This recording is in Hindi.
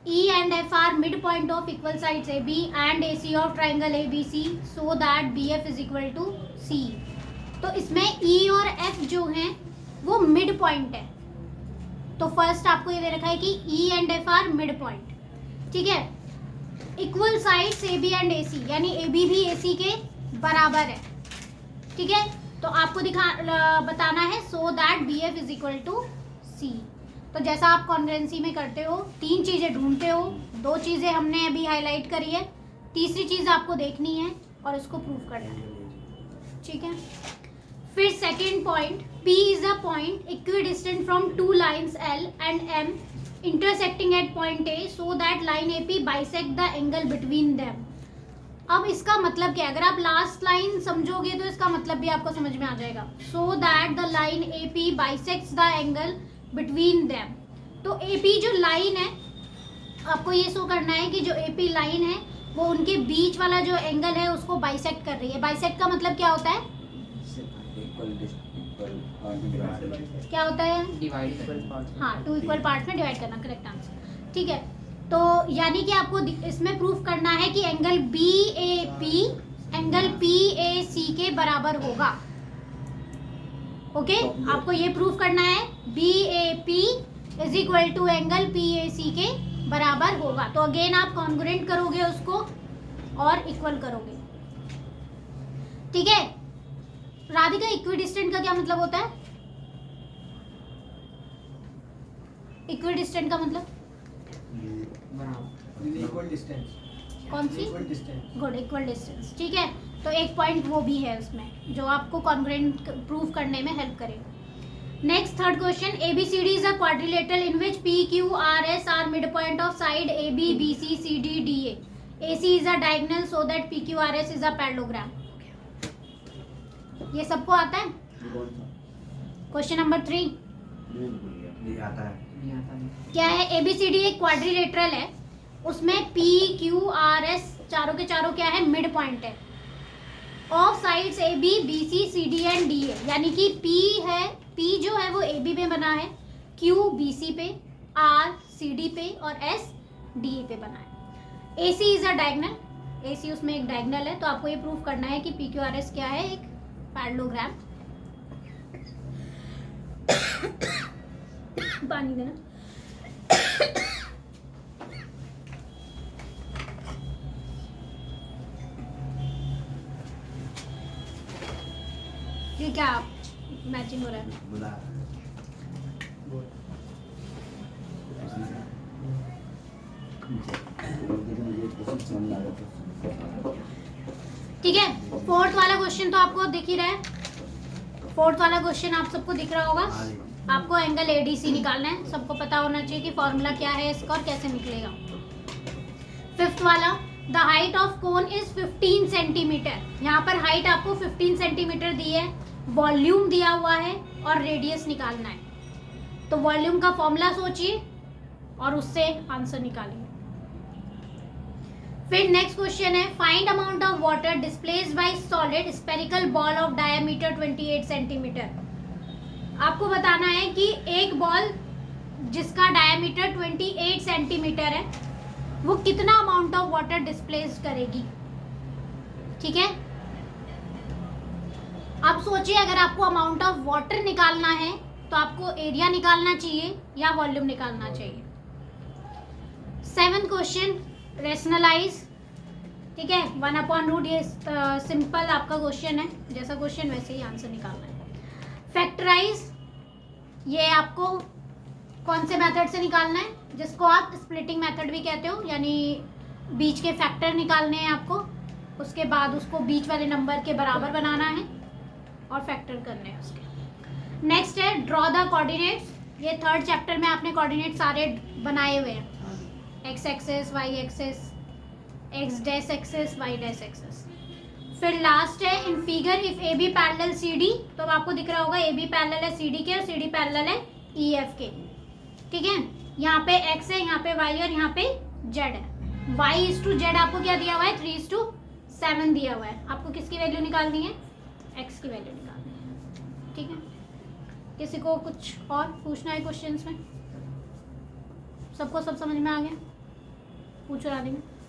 E and F are midpoint of equal sides AB and AC of triangle ABC so that BF is equal to C. तो इसमें E और F जो हैं वो मिड पॉइंट है. तो फर्स्ट आपको ये दे रखा है कि E and F are mid point. ठीक है. Equal sides AB and AC, यानी AB भी AC के बराबर है. ठीक है. तो आपको बताना है so that BF is equal to C. तो जैसा आप कॉन्ग्रुएंसी में करते हो, 3 चीज़ें ढूंढते हो, 2 चीज़ें हमने अभी हाईलाइट करी है, तीसरी चीज़ आपको देखनी है और इसको प्रूव करना है. ठीक है. फिर second point, P is a point equidistant from 2 lines L and M intersecting at point A so that line AP bisect the angle between them. अब इसका मतलब क्या है? अगर आप लास्ट लाइन समझोगे तो इसका मतलब भी आपको समझ में आ जाएगा. So that the line AP bisects the angle between them. तो AP जो लाइन है, आपको ये शो करना है कि जो AP लाइन है वो उनके बीच वाला जो एंगल है उसको बाइसेक्ट कर रही है. बाइसेक्ट का मतलब क्या होता है? क्या होता है? डिवाइड. हाँ, 2 इक्वल पार्ट में डिवाइड करना. Correct answer. ठीक है. तो यानी कि आपको इसमें प्रूफ करना है कि एंगल BAP एंगल PAC के बराबर होगा. ओके. आपको ये प्रूफ करना है BAP is equal to angle PAC के बराबर होगा. तो अगेन आप कॉन्ग्रुएंट करोगे उसको और इक्वल करोगे. ठीक है. राधिका, इक्विडिस्टेंट का क्या मतलब होता है? इक्विडिस्टेंट का मतलब इक्वल डिस्टेंस. कौन सी? Equal distance. Good, equal distance. ठीक है. तो एक पॉइंट वो भी है उसमें जो आपको कॉन्ग्रुएंट प्रूफ करने में हेल्प करेगा. Next third question, ABCD is a quadrilateral in which PQRS are mid point of side AB BC CD DA. AC is a diagonal so that PQRS is a parallelogram. ये सबको आता है? क्वेश्चन नंबर 3 आता है. क्या है? ABCD एक क्वाड्रिलेटरल है, उसमें PQRS चारों के चारों क्या है? मिड पॉइंट है. Of sides AB BC CD and DA, यानी कि P जो है वो AB पे बना है, Q BC पे, R CD पे और S DA पे बना है. AC is a diagonal. AC उसमें एक डायगोनल है. तो आपको ये प्रूफ करना है कि PQRS क्या है? एक पैरेललोग्राम. पानी देना. ये क्या मैचिंग हो रहा है? ठीक है. फोर्थ वाला क्वेश्चन तो आपको दिख ही रहा है. फोर्थ वाला क्वेश्चन आप सबको दिख रहा होगा. आपको एंगल ADC निकालना है. सबको पता होना चाहिए कि फॉर्मूला क्या है इसका और कैसे निकलेगा. फिफ्थ वाला, the height of cone is 15 centimetre. यहाँ पर हाइट आपको 15 सेंटीमीटर दी है, वॉल्यूम दिया हुआ है और रेडियस निकालना है. तो वॉल्यूम का फॉर्मूला सोचिए और उससे आंसर निकालिए. फिर नेक्स्ट क्वेश्चन है, find amount of water displaced by solid spherical ball of diameter 28 centimetre. आपको बताना है कि एक बॉल जिसका डायमीटर 28 सेंटीमीटर है वो कितना अमाउंट ऑफ वाटर डिस्प्लेस करेगी. ठीक है. अब सोचिए, अगर आपको अमाउंट ऑफ वाटर निकालना है तो आपको एरिया निकालना चाहिए या वॉल्यूम निकालना चाहिए. 7th question, rationalise. ठीक है. 1/√. ये सिंपल आपका क्वेश्चन है, जैसा क्वेश्चन वैसे ही आंसर निकालना है. फैक्टराइज, ये आपको कौन से मेथड से निकालना है? जिसको आप स्प्लिटिंग मेथड भी कहते हो, यानी बीच के फैक्टर निकालने हैं आपको. उसके बाद उसको बीच वाले नंबर के बराबर बनाना है और फैक्टर करने हैं उसके. नेक्स्ट है ड्रॉ द कोऑर्डिनेट्स. ये थर्ड चैप्टर में आपने कोऑर्डिनेट सारे बनाए हुए हैं. X axis, y axis, x dash axis, y dash axis. फिर लास्ट है in figure if A B parallel C D. तो अब आपको दिख रहा होगा ए बी पैरेलल है सी डी के और सी डी पैरेलल है ई एफ के. ठीक है. यहाँ पे एक्स है, यहाँ पे वाई और यहाँ पे जेड है. वाई इज टू जेड आपको क्या दिया हुआ है? 3:7 दिया हुआ है. आपको किसकी वैल्यू निकालनी है? एक्स की वैल्यू निकालनी है. ठीक है. किसी को कुछ और पूछना है क्वेश्चंस में? सबको सब समझ में आ गया? पूछो राधिका।